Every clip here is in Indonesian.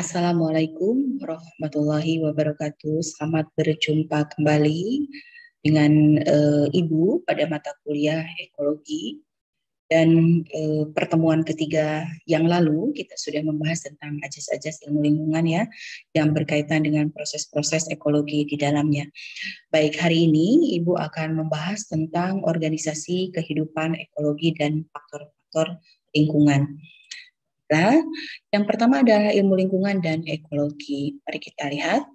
Assalamualaikum warahmatullahi wabarakatuh. Selamat berjumpa kembali dengan Ibu pada mata kuliah ekologi. Dan pertemuan ketiga yang lalu kita sudah membahas tentang ajas-ajas ilmu lingkungan ya, yang berkaitan dengan proses-proses ekologi di dalamnya. Baik, hari ini Ibu akan membahas tentang organisasi kehidupan ekologi dan faktor-faktor lingkungan. Nah, yang pertama adalah ilmu lingkungan dan ekologi. Mari kita lihat.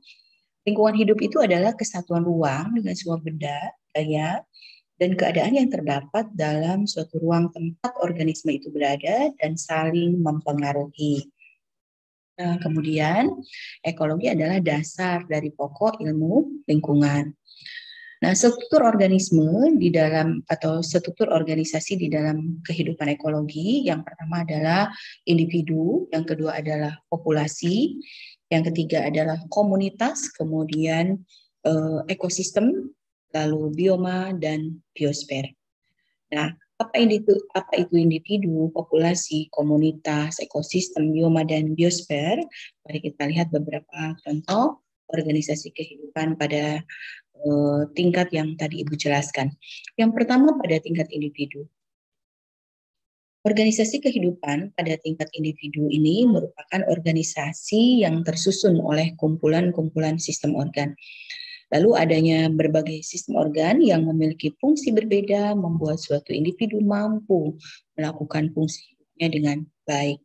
Lingkungan hidup itu adalah kesatuan ruang dengan semua benda, gaya, dan keadaan yang terdapat dalam suatu ruang tempat organisme itu berada dan saling mempengaruhi. Nah, kemudian ekologi adalah dasar dari pokok ilmu lingkungan. Nah, struktur organisme di dalam atau struktur organisasi di dalam kehidupan ekologi, yang pertama adalah individu, yang kedua adalah populasi, yang ketiga adalah komunitas, kemudian ekosistem, lalu bioma dan biosfer. Nah, apa itu individu, populasi, komunitas, ekosistem, bioma dan biosfer? Mari kita lihat beberapa contoh organisasi kehidupan pada tingkat yang tadi Ibu jelaskan. Yang pertama pada tingkat individu. Organisasi kehidupan pada tingkat individu ini merupakan organisasi yang tersusun oleh kumpulan-kumpulan sistem organ. Lalu adanya berbagai sistem organ yang memiliki fungsi berbeda membuat suatu individu mampu melakukan fungsi hidupnya dengan baik.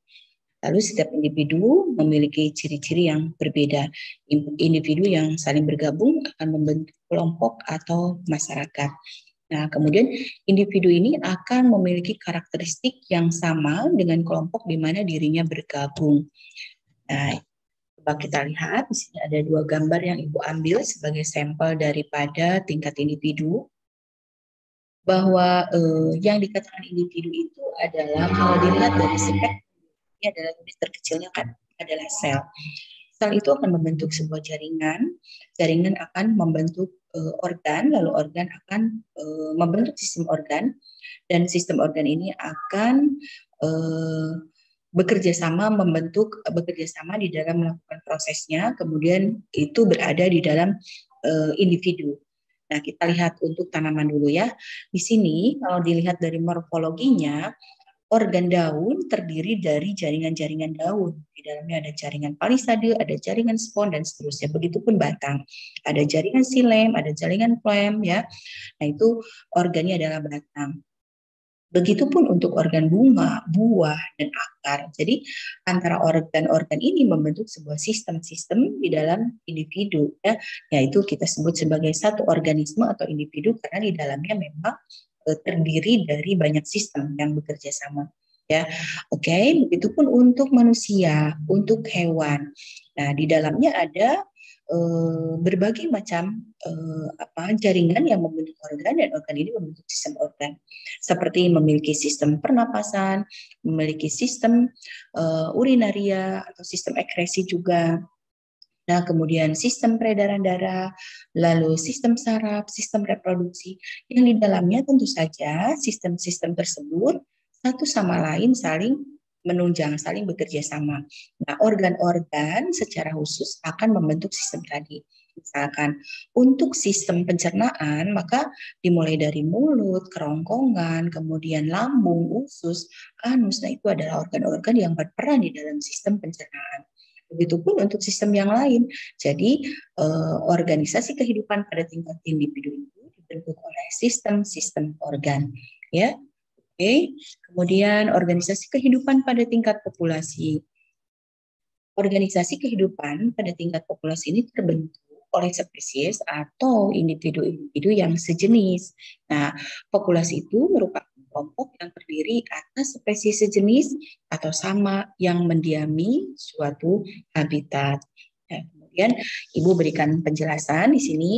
Lalu setiap individu memiliki ciri-ciri yang berbeda. Individu yang saling bergabung akan membentuk kelompok atau masyarakat. Nah, kemudian individu ini akan memiliki karakteristik yang sama dengan kelompok di mana dirinya bergabung. Nah, coba kita lihat di sini ada dua gambar yang Ibu ambil sebagai sampel daripada tingkat individu. Bahwa yang dikatakan individu itu adalah kalau dilihat dari spek ini adalah unit terkecilnya kan adalah sel. Sel itu akan membentuk sebuah jaringan, jaringan akan membentuk organ, lalu organ akan membentuk sistem organ, dan sistem organ ini akan bekerja sama di dalam melakukan prosesnya, kemudian itu berada di dalam individu. Nah, kita lihat untuk tanaman dulu ya. Di sini kalau dilihat dari morfologinya, organ daun terdiri dari jaringan-jaringan daun. Di dalamnya ada jaringan palisade, ada jaringan spon, dan seterusnya. Begitupun batang. Ada jaringan silem, ada jaringan phloem, ya. Nah, itu organnya adalah batang. Begitupun untuk organ bunga, buah, dan akar. Jadi, antara organ-organ ini membentuk sebuah sistem-sistem di dalam individu, ya. Yaitu kita sebut sebagai satu organisme atau individu karena di dalamnya memang terdiri dari banyak sistem yang bekerja sama, ya. Oke, begitupun untuk manusia, untuk hewan. Nah, di dalamnya ada berbagai macam jaringan yang membentuk organ, dan organ ini membentuk sistem organ. Seperti memiliki sistem pernapasan, memiliki sistem urinaria atau sistem ekskresi juga. Nah, kemudian sistem peredaran darah, lalu sistem saraf, sistem reproduksi, yang di dalamnya tentu saja sistem-sistem tersebut satu sama lain saling menunjang, saling bekerja sama. Nah, organ-organ secara khusus akan membentuk sistem tadi. Misalkan untuk sistem pencernaan, maka dimulai dari mulut, kerongkongan, kemudian lambung, usus, anus. Nah, itu adalah organ-organ yang berperan di dalam sistem pencernaan. Begitupun untuk sistem yang lain. Jadi organisasi kehidupan pada tingkat individu itu dibentuk oleh sistem-sistem organ. Ya, oke. Kemudian organisasi kehidupan pada tingkat populasi. Organisasi kehidupan pada tingkat populasi ini terbentuk oleh spesies atau individu-individu yang sejenis. Nah, populasi itu merupakan kelompok yang terdiri atas spesies sejenis atau sama yang mendiami suatu habitat. Ya, kemudian Ibu berikan penjelasan di sini,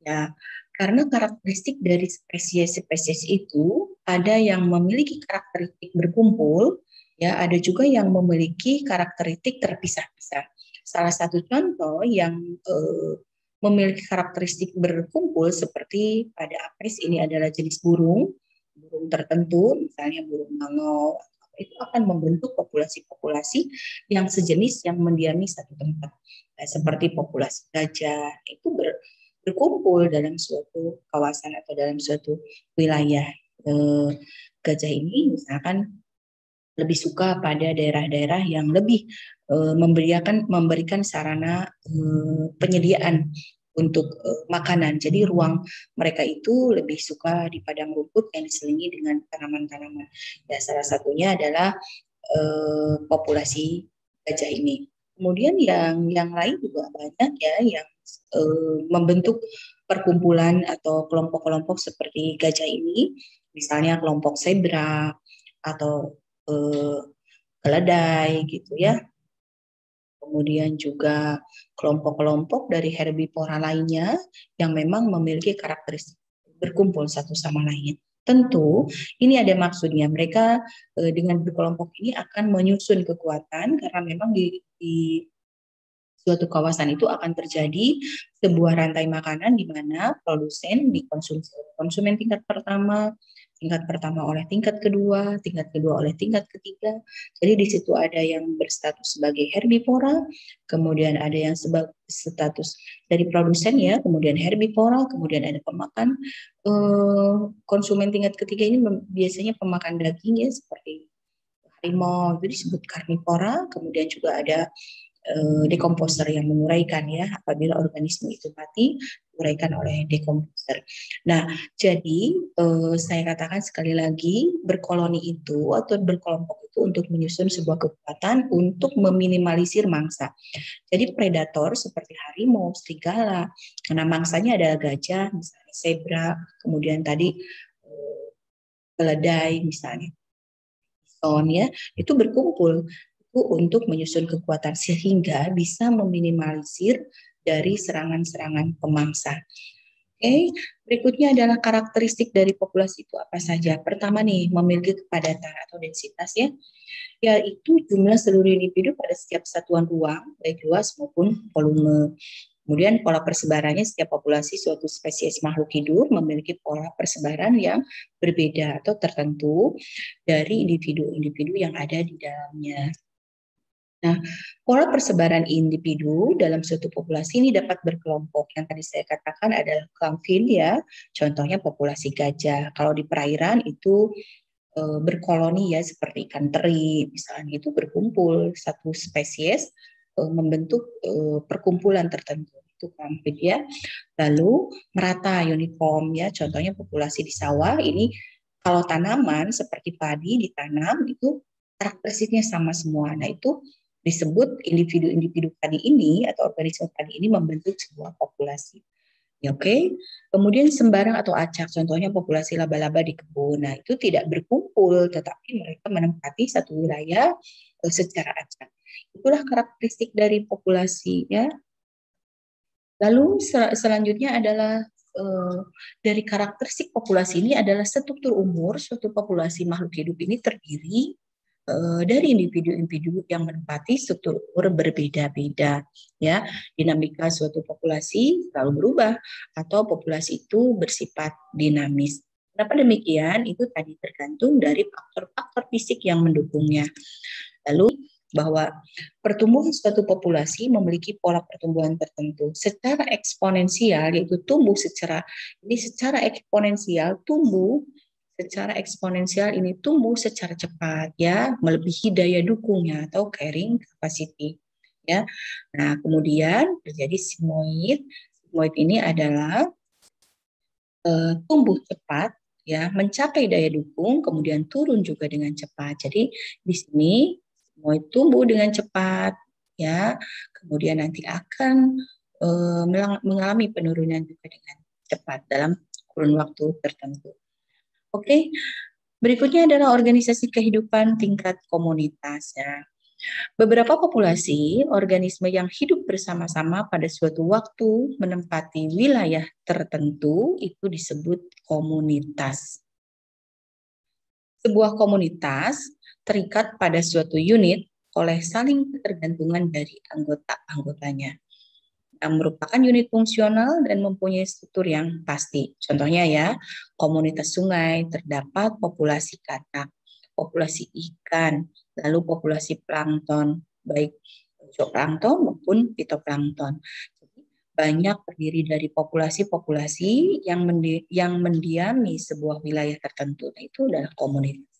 ya, karena karakteristik dari spesies-spesies itu ada yang memiliki karakteristik berkumpul, ya, ada juga yang memiliki karakteristik terpisah-pisah. Salah satu contoh yang memiliki karakteristik berkumpul seperti pada apes ini adalah jenis burung tertentu, misalnya burung bangau, itu akan membentuk populasi-populasi yang sejenis yang mendiami satu tempat. Nah, seperti populasi gajah itu berkumpul dalam suatu kawasan atau dalam suatu wilayah. Gajah ini misalkan lebih suka pada daerah-daerah yang lebih memberikan sarana penyediaan untuk makanan. Jadi ruang mereka itu lebih suka di padang rumput yang diselingi dengan tanaman-tanaman. Ya, salah satunya adalah populasi gajah ini. Kemudian yang lain juga banyak ya yang membentuk perkumpulan atau kelompok-kelompok seperti gajah ini, misalnya kelompok zebra atau keledai gitu ya. Kemudian juga kelompok-kelompok dari herbivora lainnya yang memang memiliki karakteristik berkumpul satu sama lain. Tentu ini ada maksudnya, mereka dengan berkelompok ini akan menyusun kekuatan karena memang di suatu kawasan itu akan terjadi sebuah rantai makanan di mana produsen dikonsumsi oleh konsumen tingkat pertama oleh tingkat kedua oleh tingkat ketiga. Jadi di situ ada yang berstatus sebagai herbivora, kemudian ada yang status dari produsen ya, kemudian herbivora, kemudian ada pemakan. Konsumen tingkat ketiga ini biasanya pemakan daging ya, seperti harimau itu disebut karnivora, kemudian juga ada dekomposer yang menguraikan ya, apabila organisme itu mati diuraikan oleh dekomposer. Nah, jadi saya katakan sekali lagi, berkoloni itu atau berkelompok itu untuk menyusun sebuah kekuatan untuk meminimalisir mangsa. Jadi predator seperti harimau, serigala, karena mangsanya adalah gajah, misalnya zebra, kemudian tadi keledai misalnya, ya, itu berkumpul untuk menyusun kekuatan sehingga bisa meminimalisir dari serangan-serangan pemangsa. Oke, berikutnya adalah karakteristik dari populasi itu apa saja. Pertama nih, memiliki kepadatan atau densitas ya, yaitu jumlah seluruh individu pada setiap satuan ruang, baik luas maupun volume. Kemudian pola persebarannya, setiap populasi suatu spesies makhluk hidup memiliki pola persebaran yang berbeda atau tertentu dari individu-individu yang ada di dalamnya. Nah, pola persebaran individu dalam suatu populasi ini dapat berkelompok. Yang tadi saya katakan adalah kaumfil ya, contohnya populasi gajah. Kalau di perairan itu berkoloni ya, seperti ikan teri, misalnya itu berkumpul satu spesies membentuk perkumpulan tertentu. Itu kaumfil ya. Lalu merata uniform ya, contohnya populasi di sawah ini. Kalau tanaman seperti padi ditanam itu karakteristiknya sama semua. Nah, itu disebut individu-individu tadi ini atau organisme tadi ini membentuk sebuah populasi. Ya, oke. Kemudian sembarang atau acak, contohnya populasi laba-laba di kebun. Nah, itu tidak berkumpul, tetapi mereka menempati satu wilayah secara acak. Itulah karakteristik dari populasi ya. Lalu selanjutnya adalah dari karakteristik populasi ini adalah struktur umur suatu populasi makhluk hidup ini terdiri dari individu-individu yang menempati struktur umur berbeda-beda ya. Dinamika suatu populasi selalu berubah atau populasi itu bersifat dinamis. Kenapa demikian? Itu tadi tergantung dari faktor-faktor fisik yang mendukungnya. Lalu bahwa pertumbuhan suatu populasi memiliki pola pertumbuhan tertentu secara eksponensial, yaitu secara eksponensial ini tumbuh secara cepat ya, melebihi daya dukungnya atau carrying capacity ya. Nah, kemudian terjadi sigmoid. Sigmoid ini adalah tumbuh cepat ya, mencapai daya dukung kemudian turun juga dengan cepat. Jadi di sini sigmoid tumbuh dengan cepat ya, kemudian nanti akan mengalami penurunan juga dengan cepat dalam kurun waktu tertentu. Oke, berikutnya adalah organisasi kehidupan tingkat komunitas ya. Beberapa populasi organisme yang hidup bersama-sama pada suatu waktu menempati wilayah tertentu itu disebut komunitas. Sebuah komunitas terikat pada suatu unit oleh saling ketergantungan dari anggota-anggotanya, yang merupakan unit fungsional dan mempunyai struktur yang pasti. Contohnya ya, komunitas sungai terdapat populasi katak. populasi ikan, lalu populasi plankton, baik zooplankton maupun fitoplankton. Jadi banyak terdiri dari populasi-populasi yang mendiami sebuah wilayah tertentu. Nah, itu adalah komunitas.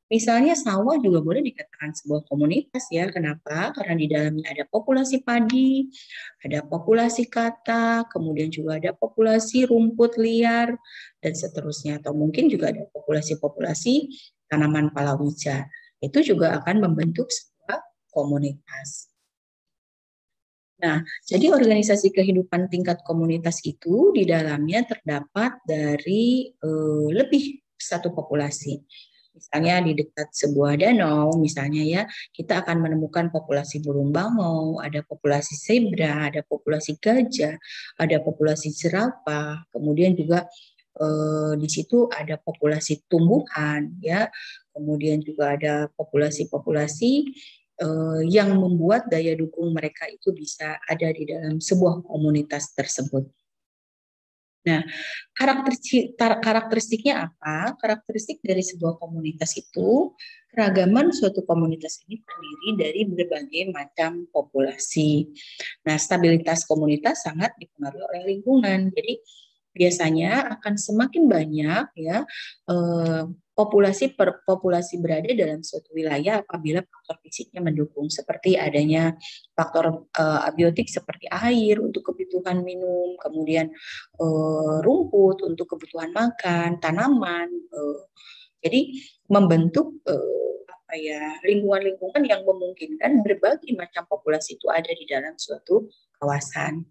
Misalnya sawah juga boleh dikatakan sebuah komunitas ya. Kenapa? Karena di dalamnya ada populasi padi, ada populasi kata, kemudian juga ada populasi rumput liar, dan seterusnya. Atau mungkin juga ada populasi-populasi tanaman palawija. Itu juga akan membentuk sebuah komunitas. Nah, jadi organisasi kehidupan tingkat komunitas itu di dalamnya terdapat dari lebih satu populasi. Misalnya di dekat sebuah danau, misalnya ya, kita akan menemukan populasi burung bangau, ada populasi zebra, ada populasi gajah, ada populasi jerapah, kemudian juga di situ ada populasi tumbuhan, ya, kemudian juga ada populasi-populasi yang membuat daya dukung mereka itu bisa ada di dalam sebuah komunitas tersebut. Nah, karakteristiknya apa? Karakteristik dari sebuah komunitas itu, keragaman suatu komunitas ini terdiri dari berbagai macam populasi. Nah, stabilitas komunitas sangat dipengaruhi oleh lingkungan. Jadi, biasanya akan semakin banyak ya populasi per populasi berada dalam suatu wilayah apabila faktor fisiknya mendukung, seperti adanya faktor abiotik seperti air untuk kebutuhan minum, kemudian rumput untuk kebutuhan makan, tanaman. Jadi membentuk apa ya, lingkungan-lingkungan yang memungkinkan berbagai macam populasi itu ada di dalam suatu kawasan.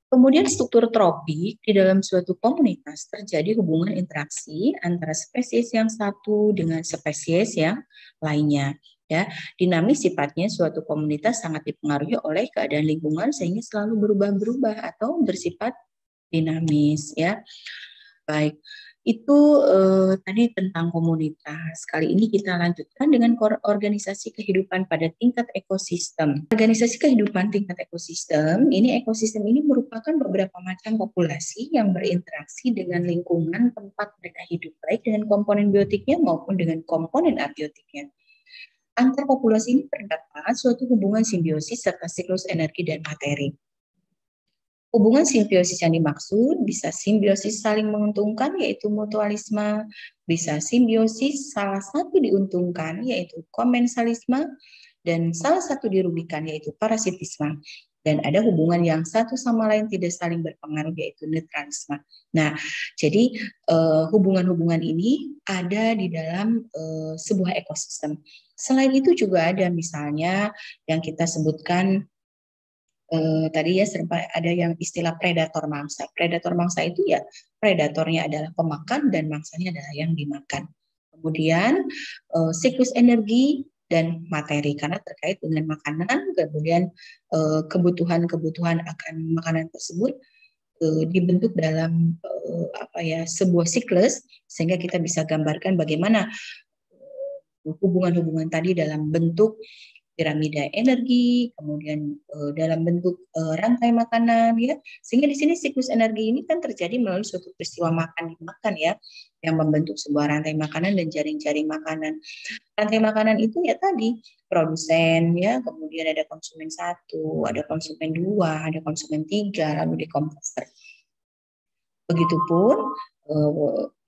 Kemudian struktur tropik di dalam suatu komunitas terjadi hubungan interaksi antara spesies yang satu dengan spesies yang lainnya. Ya, dinamis sifatnya suatu komunitas sangat dipengaruhi oleh keadaan lingkungan sehingga selalu berubah-berubah atau bersifat dinamis. Ya, baik. Itu tadi tentang komunitas. Kali ini kita lanjutkan dengan organisasi kehidupan pada tingkat ekosistem. Organisasi kehidupan tingkat ekosistem, ekosistem ini merupakan beberapa macam populasi yang berinteraksi dengan lingkungan tempat mereka hidup, baik dengan komponen biotiknya maupun dengan komponen abiotiknya. Antar populasi ini terdapat suatu hubungan simbiosis serta siklus energi dan materi. Hubungan simbiosis yang dimaksud bisa simbiosis saling menguntungkan yaitu mutualisme, bisa simbiosis salah satu diuntungkan yaitu komensalisme, dan salah satu dirugikan yaitu parasitisme. Dan ada hubungan yang satu sama lain tidak saling berpengaruh yaitu neutralisme. Nah, jadi hubungan-hubungan ini ada di dalam sebuah ekosistem. Selain itu juga ada misalnya yang kita sebutkan tadi ya sempat ada yang istilah predator mangsa. Predator mangsa itu ya predatornya adalah pemakan dan mangsanya adalah yang dimakan. Kemudian siklus energi dan materi karena terkait dengan makanan, kemudian kebutuhan-kebutuhan akan makanan tersebut dibentuk dalam sebuah siklus sehingga kita bisa gambarkan bagaimana hubungan-hubungan tadi dalam bentuk piramida energi, kemudian dalam bentuk rantai makanan ya. Sehingga di sini siklus energi ini kan terjadi melalui suatu peristiwa makan ya, yang membentuk sebuah rantai makanan dan jaring-jaring makanan. Rantai makanan itu ya tadi produsen ya, kemudian ada konsumen 1, ada konsumen 2, ada konsumen 3, lalu dekomposer. Begitupun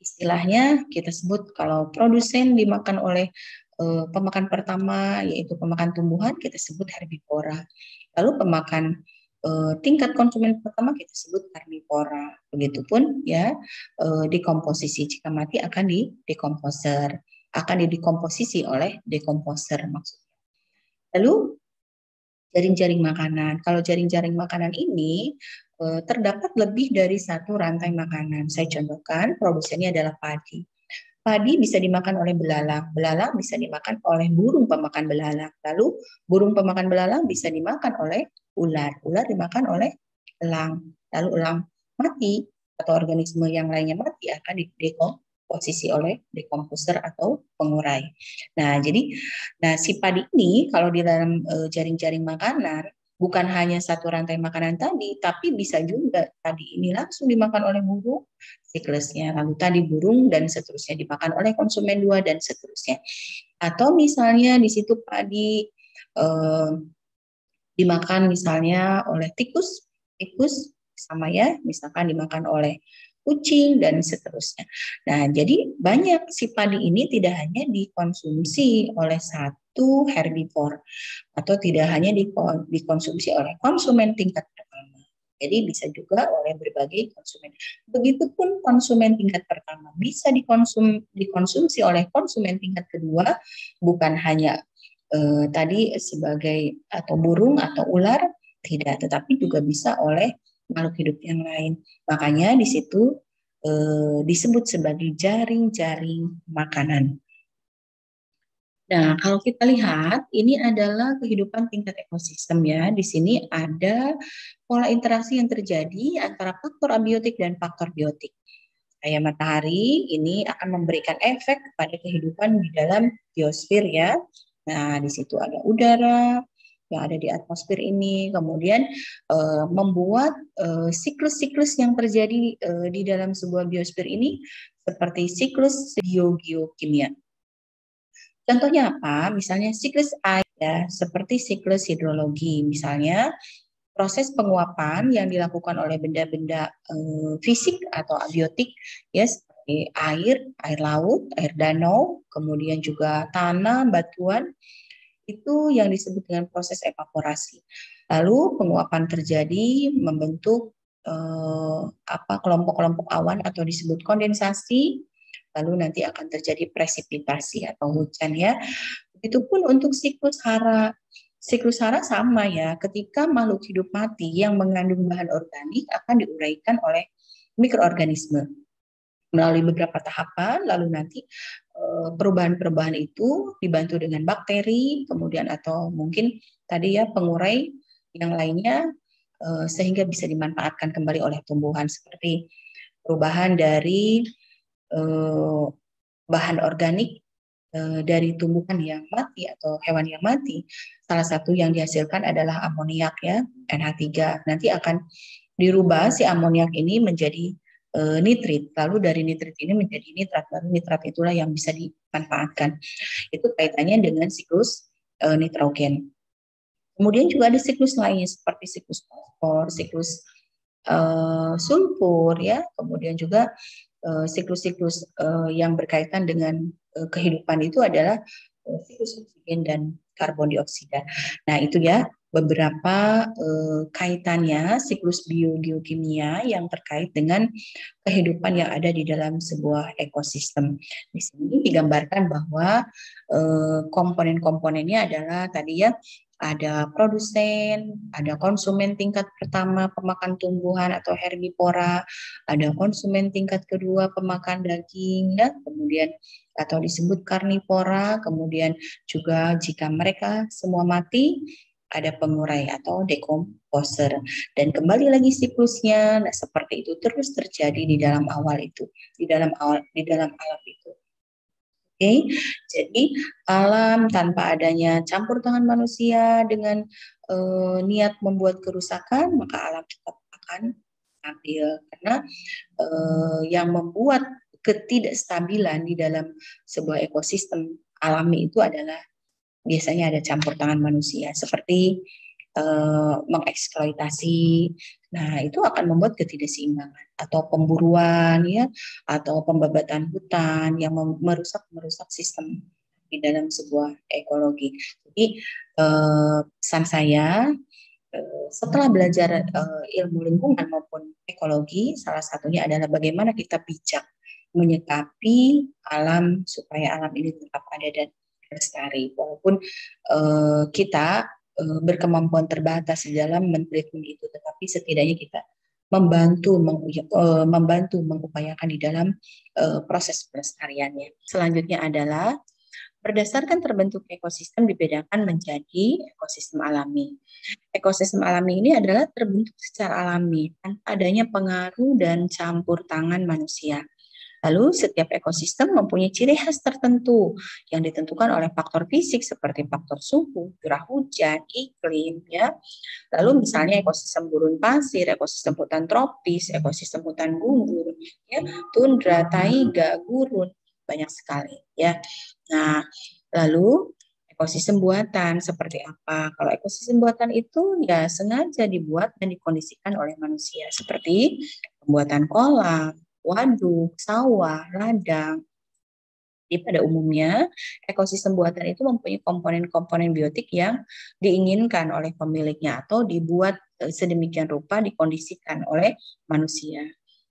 istilahnya kita sebut kalau produsen dimakan oleh pemakan pertama yaitu pemakan tumbuhan kita sebut herbivora. Lalu pemakan tingkat konsumen pertama kita sebut karnivora. Begitupun ya dekomposisi, jika mati akan di dekomposer, akan didekomposisi oleh dekomposer maksudnya. Lalu jaring-jaring makanan. Kalau jaring-jaring makanan ini terdapat lebih dari satu rantai makanan. Saya contohkan, produsennya adalah padi. Padi bisa dimakan oleh belalang, belalang bisa dimakan oleh burung pemakan belalang, lalu burung pemakan belalang bisa dimakan oleh ular, ular dimakan oleh elang, lalu elang mati atau organisme yang lainnya mati akan didekomposisi oleh dekomposer atau pengurai. Nah, jadi si padi ini kalau di dalam jaring-jaring makanan bukan hanya satu rantai makanan tadi, tapi bisa juga tadi ini langsung dimakan oleh burung, siklusnya, lalu tadi burung dan seterusnya dimakan oleh konsumen dua dan seterusnya. Atau misalnya di situ padi eh, dimakan misalnya oleh tikus, tikus sama ya, misalkan dimakan oleh kucing dan seterusnya. Nah, jadi banyak si padi ini tidak hanya dikonsumsi oleh satu herbivore atau tidak hanya dikonsumsi oleh konsumen tingkat pertama. Jadi bisa juga oleh berbagai konsumen. Begitupun konsumen tingkat pertama bisa dikonsumsi oleh konsumen tingkat kedua, bukan hanya tadi sebagai atau burung atau ular, tidak, tetapi juga bisa oleh makhluk hidup yang lain. Makanya di situ disebut sebagai jaring-jaring makanan. Nah, kalau kita lihat, ini adalah kehidupan tingkat ekosistem ya. Di sini ada pola interaksi yang terjadi antara faktor abiotik dan faktor biotik. Cahaya matahari ini akan memberikan efek pada kehidupan di dalam biosfer ya. Nah, di situ ada udara yang ada di atmosfer ini, kemudian membuat siklus-siklus yang terjadi di dalam sebuah biosfer ini seperti siklus biogeokimia. Contohnya apa? Misalnya siklus air ya, seperti siklus hidrologi. Misalnya proses penguapan yang dilakukan oleh benda-benda fisik atau abiotik ya seperti air laut, air danau, kemudian juga tanah, batuan itu yang disebut dengan proses evaporasi. Lalu penguapan terjadi membentuk kelompok-kelompok awan atau disebut kondensasi. Lalu nanti akan terjadi presipitasi atau hujan ya. Begitupun untuk siklus hara. Siklus hara sama ya, ketika makhluk hidup mati yang mengandung bahan organik akan diuraikan oleh mikroorganisme melalui beberapa tahapan, lalu nanti perubahan-perubahan itu dibantu dengan bakteri, kemudian atau mungkin tadi ya pengurai yang lainnya sehingga bisa dimanfaatkan kembali oleh tumbuhan seperti perubahan dari bahan organik dari tumbuhan yang mati atau hewan yang mati. Salah satu yang dihasilkan adalah amoniak ya, NH3. Nanti akan dirubah si amoniak ini menjadi nitrit. Lalu dari nitrit ini menjadi nitrat. Lalu nitrat itulah yang bisa dimanfaatkan. Itu kaitannya dengan siklus nitrogen. Kemudian juga ada siklus lain seperti siklus fosfor, siklus sulfur ya, kemudian juga siklus-siklus yang berkaitan dengan kehidupan itu adalah siklus oksigen dan karbon dioksida. Nah, itu ya beberapa kaitannya siklus biogeokimia yang terkait dengan kehidupan yang ada di dalam sebuah ekosistem. Di sini digambarkan bahwa komponen-komponennya adalah tadi ya ada produsen, ada konsumen tingkat pertama pemakan tumbuhan atau herbivora, ada konsumen tingkat kedua pemakan daging ya, kemudian atau disebut karnivora, kemudian juga jika mereka semua mati ada pengurai atau dekomposer dan kembali lagi siklusnya. Nah, seperti itu terus terjadi di dalam alam itu. Oke, jadi alam tanpa adanya campur tangan manusia dengan niat membuat kerusakan, maka alam tetap akan stabil. Karena yang membuat ketidakstabilan di dalam sebuah ekosistem alami itu adalah biasanya ada campur tangan manusia, seperti mengeksploitasi. Nah, itu akan membuat ketidakseimbangan atau pemburuan ya, atau pembabatan hutan yang merusak sistem di dalam sebuah ekologi. Jadi pesan saya setelah belajar ilmu lingkungan maupun ekologi, salah satunya adalah bagaimana kita bijak menyikapi alam supaya alam ini tetap ada dan lestari. Walaupun kita berkemampuan terbatas di dalam men-treatment itu, tetapi setidaknya kita membantu mengupayakan di dalam proses pelestariannya. Selanjutnya adalah berdasarkan terbentuk ekosistem dibedakan menjadi ekosistem alami. Ekosistem alami ini adalah terbentuk secara alami tanpa adanya pengaruh dan campur tangan manusia. Lalu setiap ekosistem mempunyai ciri khas tertentu yang ditentukan oleh faktor fisik seperti faktor suhu, curah hujan, iklim, ya. Lalu misalnya ekosistem gurun pasir, ekosistem hutan tropis, ekosistem hutan gugur, ya, tundra, taiga, gurun, banyak sekali, ya. Nah, lalu ekosistem buatan seperti apa? Kalau ekosistem buatan itu ya sengaja dibuat dan dikondisikan oleh manusia seperti pembuatan kolam, waduk, sawah, ladang. Jadi pada umumnya ekosistem buatan itu mempunyai komponen-komponen biotik yang diinginkan oleh pemiliknya atau dibuat sedemikian rupa dikondisikan oleh manusia.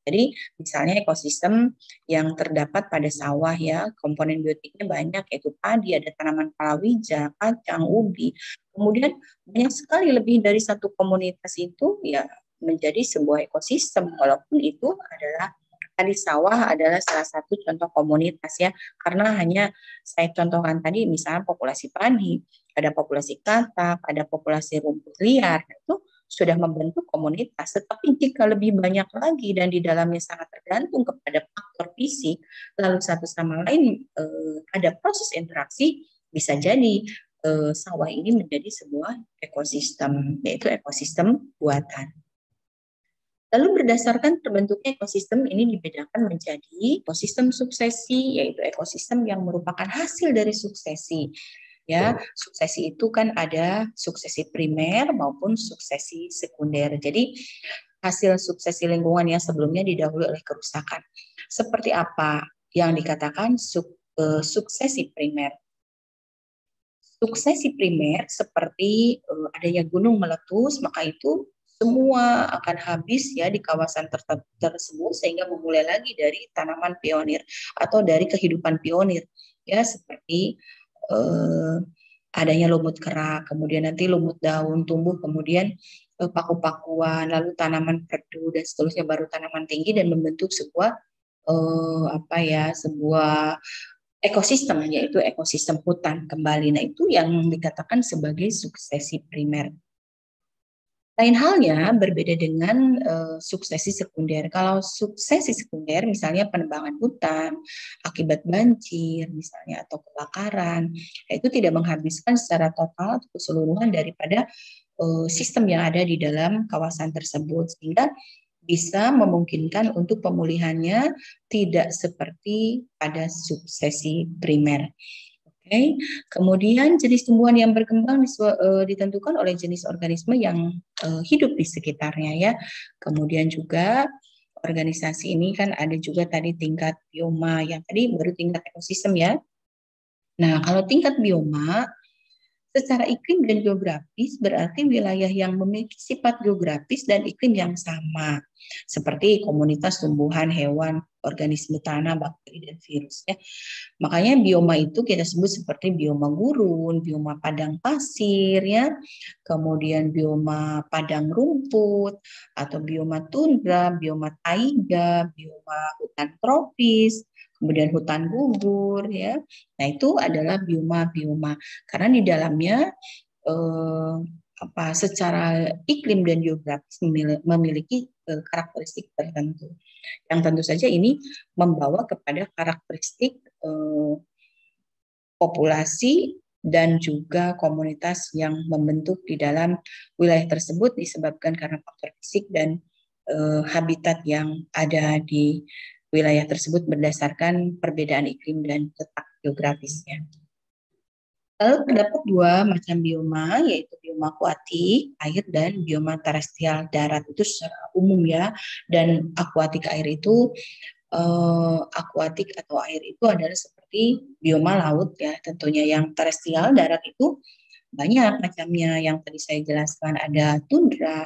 Jadi misalnya ekosistem yang terdapat pada sawah ya, komponen biotiknya banyak yaitu padi, ada tanaman palawija, kacang, ubi. Kemudian banyak sekali lebih dari satu komunitas itu ya menjadi sebuah ekosistem walaupun itu adalah tadi sawah adalah salah satu contoh komunitas ya, karena hanya saya contohkan tadi misalnya populasi padi, ada populasi katak, ada populasi rumput liar, itu sudah membentuk komunitas. Tetapi jika lebih banyak lagi dan di dalamnya sangat tergantung kepada faktor fisik, lalu satu sama lain ada proses interaksi, bisa jadi sawah ini menjadi sebuah ekosistem, yaitu ekosistem buatan. Lalu berdasarkan terbentuknya ekosistem ini dibedakan menjadi ekosistem suksesi, yaitu ekosistem yang merupakan hasil dari suksesi. Ya, suksesi itu kan ada suksesi primer maupun suksesi sekunder. Jadi hasil suksesi lingkungan yang sebelumnya didahului oleh kerusakan. Seperti apa yang dikatakan suksesi primer? Suksesi primer seperti adanya gunung meletus, maka itu semua akan habis ya di kawasan tersebut sehingga memulai lagi dari tanaman pionir atau dari kehidupan pionir ya, seperti adanya lumut kerak, kemudian nanti lumut daun tumbuh, kemudian paku-pakuan, lalu tanaman perdu dan seterusnya, baru tanaman tinggi dan membentuk sebuah sebuah ekosistem, yaitu ekosistem hutan kembali. Nah, itu yang dikatakan sebagai suksesi primer. Lain halnya berbeda dengan suksesi sekunder. Kalau suksesi sekunder misalnya penebangan hutan akibat banjir misalnya atau kebakaran, itu tidak menghabiskan secara total atau keseluruhan daripada sistem yang ada di dalam kawasan tersebut, sehingga bisa memungkinkan untuk pemulihannya tidak seperti pada suksesi primer. Oke. Kemudian jenis tumbuhan yang berkembang ditentukan oleh jenis organisme yang hidup di sekitarnya ya. Kemudian juga organisasi ini kan ada juga tadi tingkat bioma, yang tadi baru tingkat ekosistem ya. Nah, kalau tingkat bioma secara iklim dan geografis berarti wilayah yang memiliki sifat geografis dan iklim yang sama, seperti komunitas tumbuhan, hewan, organisme tanah, bakteri, dan virus. Ya. Makanya bioma itu kita sebut seperti bioma gurun, bioma padang pasir, ya, kemudian bioma padang rumput, atau bioma tundra, bioma taiga, bioma hutan tropis, kemudian hutan gugur, ya. Nah, itu adalah bioma-bioma karena di dalamnya secara iklim dan geografis memiliki karakteristik tertentu. Yang tentu saja ini membawa kepada karakteristik populasi dan juga komunitas yang membentuk di dalam wilayah tersebut disebabkan karena faktor fisik dan habitat yang ada di wilayah tersebut berdasarkan perbedaan iklim dan letak geografisnya. Lalu terdapat dua macam bioma, yaitu bioma akuatik, air, dan bioma terestrial, darat. Itu secara umum ya. Dan akuatik air itu, akuatik atau air itu adalah seperti bioma laut ya. Tentunya yang terestrial, darat itu banyak macamnya yang tadi saya jelaskan, ada tundra,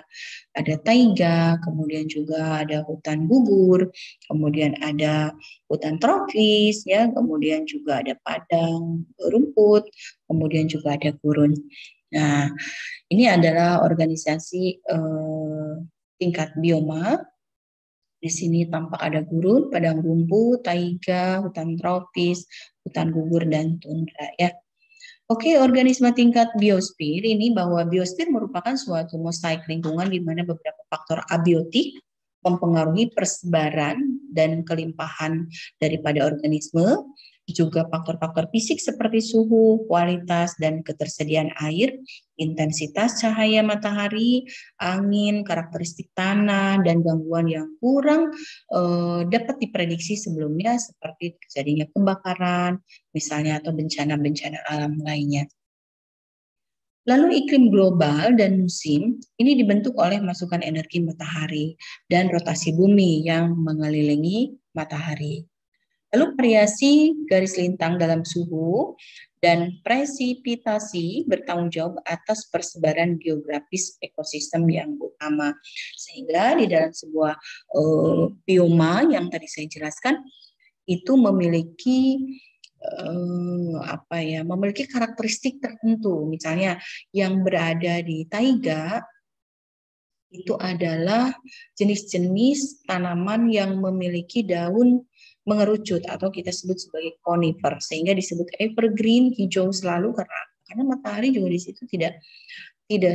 ada taiga, kemudian juga ada hutan gugur, kemudian ada hutan tropis, ya, kemudian juga ada padang rumput, kemudian juga ada gurun. Nah, ini adalah organisasi tingkat bioma. Di sini tampak ada gurun, padang rumput, taiga, hutan tropis, hutan gugur, dan tundra, ya. Oke, organisme tingkat biosfer ini bahwa biosfer merupakan suatu mosaik lingkungan di mana beberapa faktor abiotik mempengaruhi persebaran dan kelimpahan daripada organisme, juga faktor-faktor fisik seperti suhu, kualitas, dan ketersediaan air, intensitas cahaya matahari, angin, karakteristik tanah, dan gangguan yang kurang dapat diprediksi sebelumnya seperti terjadinya kebakaran, misalnya, atau bencana-bencana alam lainnya. Lalu iklim global dan musim ini dibentuk oleh masukan energi matahari dan rotasi bumi yang mengelilingi matahari. Lalu variasi garis lintang dalam suhu dan presipitasi bertanggung jawab atas persebaran geografis ekosistem yang utama. Sehingga di dalam sebuah bioma yang tadi saya jelaskan itu memiliki memiliki karakteristik tertentu. Misalnya yang berada di taiga itu adalah jenis-jenis tanaman yang memiliki daun mengerucut atau kita sebut sebagai conifer, sehingga disebut evergreen, hijau selalu karena matahari juga di situ tidak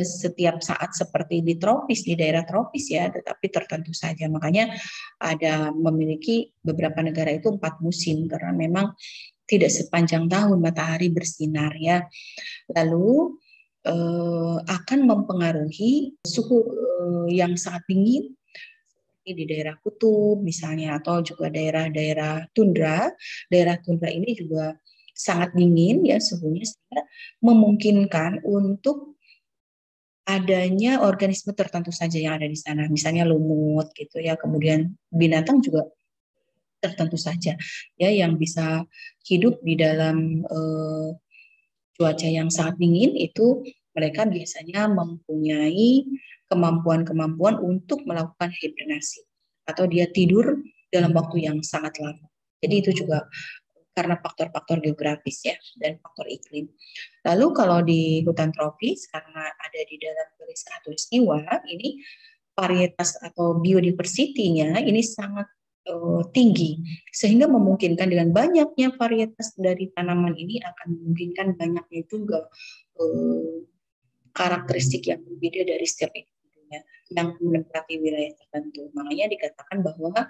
setiap saat seperti di tropis, di daerah tropis ya, tetapi tertentu saja. Makanya ada memiliki beberapa negara itu 4 musim karena memang tidak sepanjang tahun matahari bersinar ya. Lalu akan mempengaruhi suhu yang sangat dingin di daerah kutub misalnya, atau juga daerah-daerah tundra. Daerah tundra ini juga sangat dingin ya suhunya, sehingga memungkinkan untuk adanya organisme tertentu saja yang ada di sana, misalnya lumut gitu ya, kemudian binatang juga tertentu saja ya yang bisa hidup di dalam cuaca yang sangat dingin. Itu mereka biasanya mempunyai kemampuan-kemampuan untuk melakukan hibernasi atau dia tidur dalam waktu yang sangat lama. Jadi itu juga karena faktor-faktor geografis ya dan faktor iklim. Lalu kalau di hutan tropis karena ada di dalam garis khatulistiwa, ini varietas atau biodiversity-nya ini sangat tinggi, sehingga memungkinkan dengan banyaknya varietas dari tanaman ini akan memungkinkan banyaknya juga karakteristik yang berbeda dari setiap individunya yang menempati wilayah tertentu. Makanya dikatakan bahwa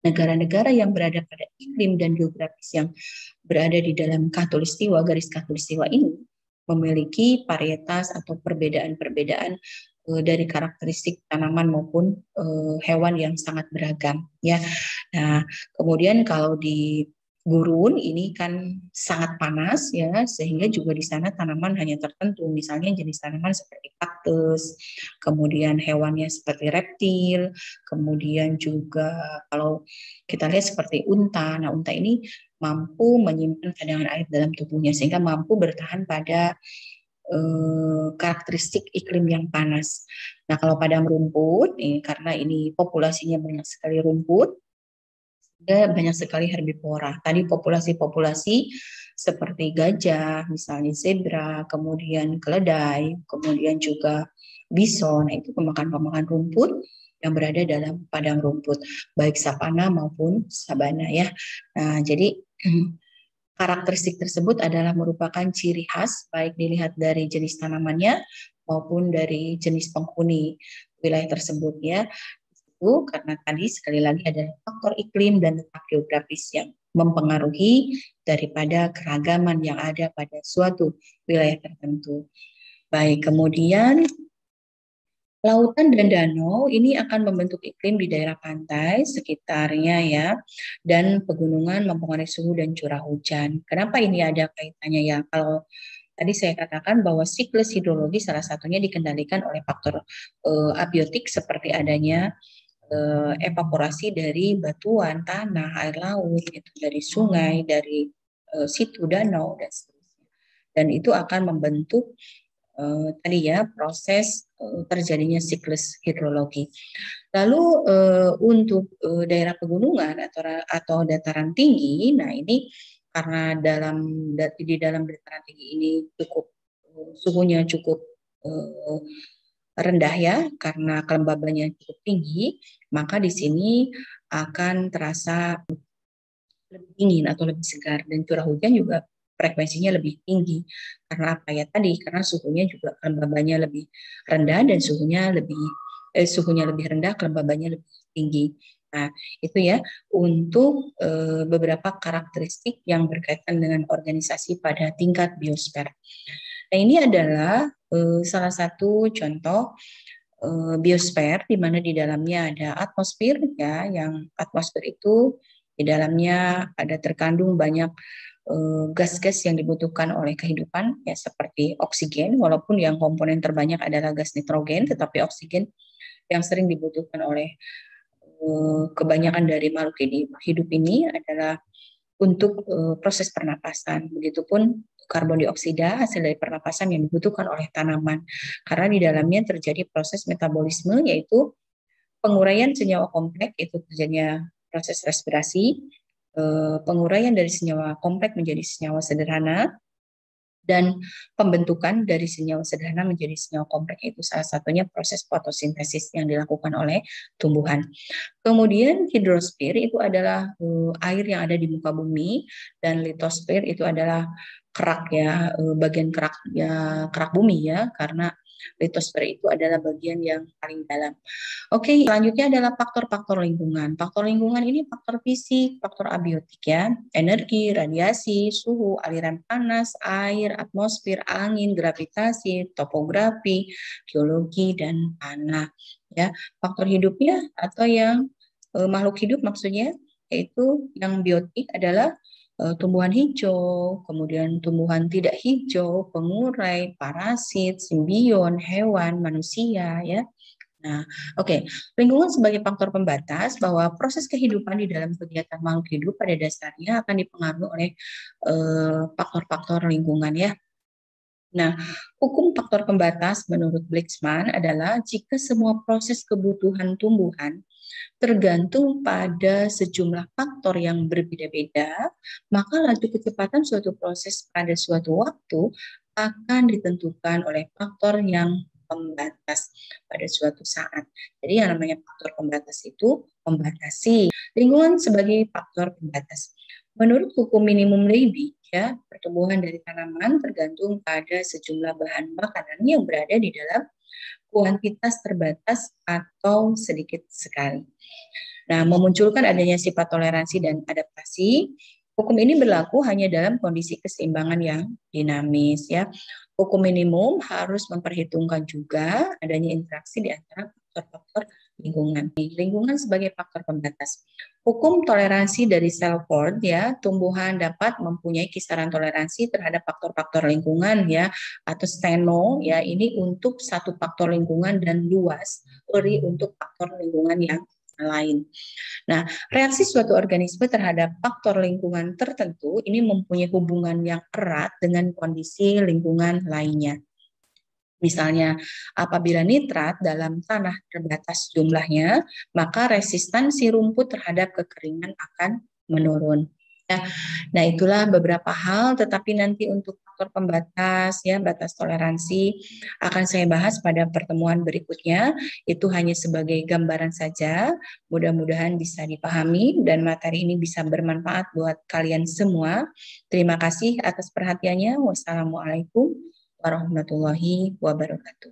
negara-negara yang berada pada iklim dan geografis yang berada di dalam khatulistiwa, garis khatulistiwa ini memiliki varietas atau perbedaan-perbedaan dari karakteristik tanaman maupun hewan yang sangat beragam ya. Nah, kemudian kalau di gurun ini kan sangat panas ya, sehingga juga di sana tanaman hanya tertentu, misalnya jenis tanaman seperti kaktus, kemudian hewannya seperti reptil, kemudian juga kalau kita lihat seperti unta. Nah, unta ini mampu menyimpan cadangan air dalam tubuhnya sehingga mampu bertahan pada karakteristik iklim yang panas. Nah, kalau padang rumput, karena ini populasinya banyak sekali rumput, banyak sekali herbivora. Tadi populasi-populasi seperti gajah, misalnya zebra, kemudian keledai, kemudian juga bison, itu pemakan-pemakan rumput yang berada dalam padang rumput, baik savana maupun sabana ya. Nah, jadi karakteristik tersebut adalah merupakan ciri khas baik dilihat dari jenis tanamannya maupun dari jenis penghuni wilayah tersebut ya. Itu karena tadi sekali lagi ada faktor iklim dan letak geografis yang mempengaruhi daripada keragaman yang ada pada suatu wilayah tertentu. Baik, kemudian lautan dan danau ini akan membentuk iklim di daerah pantai sekitarnya ya, dan pegunungan mempengaruhi suhu dan curah hujan. Kenapa ini ada kaitannya ya? Kalau tadi saya katakan bahwa siklus hidrologi salah satunya dikendalikan oleh faktor abiotik seperti adanya evaporasi dari batuan, tanah, air laut, itu dari sungai, dari situ, danau, dan seterusnya. Dan itu akan membentuk tadi ya proses terjadinya siklus hidrologi. Lalu untuk daerah pegunungan atau dataran tinggi, nah ini karena di dalam dataran tinggi ini suhunya cukup rendah ya, karena kelembabannya cukup tinggi, maka di sini akan terasa lebih dingin atau lebih segar, dan curah hujan juga frekuensinya lebih tinggi. Karena apa ya tadi? Karena suhunya juga kelembabannya lebih rendah dan suhunya lebih rendah, kelembabannya lebih tinggi. Nah, itu ya untuk beberapa karakteristik yang berkaitan dengan organisasi pada tingkat biosfer. Nah, ini adalah salah satu contoh biosfer di mana di dalamnya ada atmosfer ya, yang atmosfer itu di dalamnya ada terkandung banyak gas-gas yang dibutuhkan oleh kehidupan ya, seperti oksigen, walaupun yang komponen terbanyak adalah gas nitrogen, tetapi oksigen yang sering dibutuhkan oleh kebanyakan dari makhluk hidup ini adalah untuk proses pernapasan. Begitupun karbon dioksida hasil dari pernapasan yang dibutuhkan oleh tanaman, karena di dalamnya terjadi proses metabolisme, yaitu penguraian senyawa kompleks, itu terjadinya proses respirasi, penguraian dari senyawa kompleks menjadi senyawa sederhana, dan pembentukan dari senyawa sederhana menjadi senyawa kompleks, itu salah satunya proses fotosintesis yang dilakukan oleh tumbuhan. Kemudian hidrosfer itu adalah air yang ada di muka bumi, dan litosfer itu adalah kerak ya, bagian kerak ya, kerak bumi ya, karena litosfer itu adalah bagian yang paling dalam. Oke, selanjutnya adalah faktor-faktor lingkungan. Faktor lingkungan ini faktor fisik, faktor abiotik ya, energi, radiasi, suhu, aliran panas, air, atmosfer, angin, gravitasi, topografi, geologi, dan tanah. Ya, faktor hidupnya atau yang makhluk hidup maksudnya, yaitu yang biotik adalah tumbuhan hijau, kemudian tumbuhan tidak hijau, pengurai, parasit, simbion, hewan, manusia ya. Nah, oke. Lingkungan sebagai faktor pembatas bahwa proses kehidupan di dalam kegiatan makhluk hidup pada dasarnya akan dipengaruhi oleh faktor-faktor lingkungan ya. Nah, hukum faktor pembatas menurut Blixman adalah jika semua proses kebutuhan tumbuhan tergantung pada sejumlah faktor yang berbeda-beda, maka laju kecepatan suatu proses pada suatu waktu akan ditentukan oleh faktor yang pembatas pada suatu saat. Jadi yang namanya faktor pembatas itu membatasi lingkungan sebagai faktor pembatas. Menurut hukum minimum Levy, ya, pertumbuhan dari tanaman tergantung pada sejumlah bahan makanan yang berada di dalam kuantitas terbatas atau sedikit sekali. Nah, memunculkan adanya sifat toleransi dan adaptasi. Hukum ini berlaku hanya dalam kondisi keseimbangan yang dinamis ya. Hukum minimum harus memperhitungkan juga adanya interaksi di antara faktor-faktor lingkungan. Lingkungan sebagai faktor pembatas. Hukum toleransi dari Salford ya, tumbuhan dapat mempunyai kisaran toleransi terhadap faktor-faktor lingkungan ya, atau steno ya, ini untuk satu faktor lingkungan dan luas untuk faktor lingkungan yang lain. Nah, reaksi suatu organisme terhadap faktor lingkungan tertentu ini mempunyai hubungan yang erat dengan kondisi lingkungan lainnya. Misalnya, apabila nitrat dalam tanah terbatas jumlahnya, maka resistansi rumput terhadap kekeringan akan menurun. Nah, itulah beberapa hal, tetapi nanti untuk faktor pembatas, ya, batas toleransi akan saya bahas pada pertemuan berikutnya. Itu hanya sebagai gambaran saja, mudah-mudahan bisa dipahami dan materi ini bisa bermanfaat buat kalian semua. Terima kasih atas perhatiannya. Wassalamualaikum warahmatullahi wabarakatuh.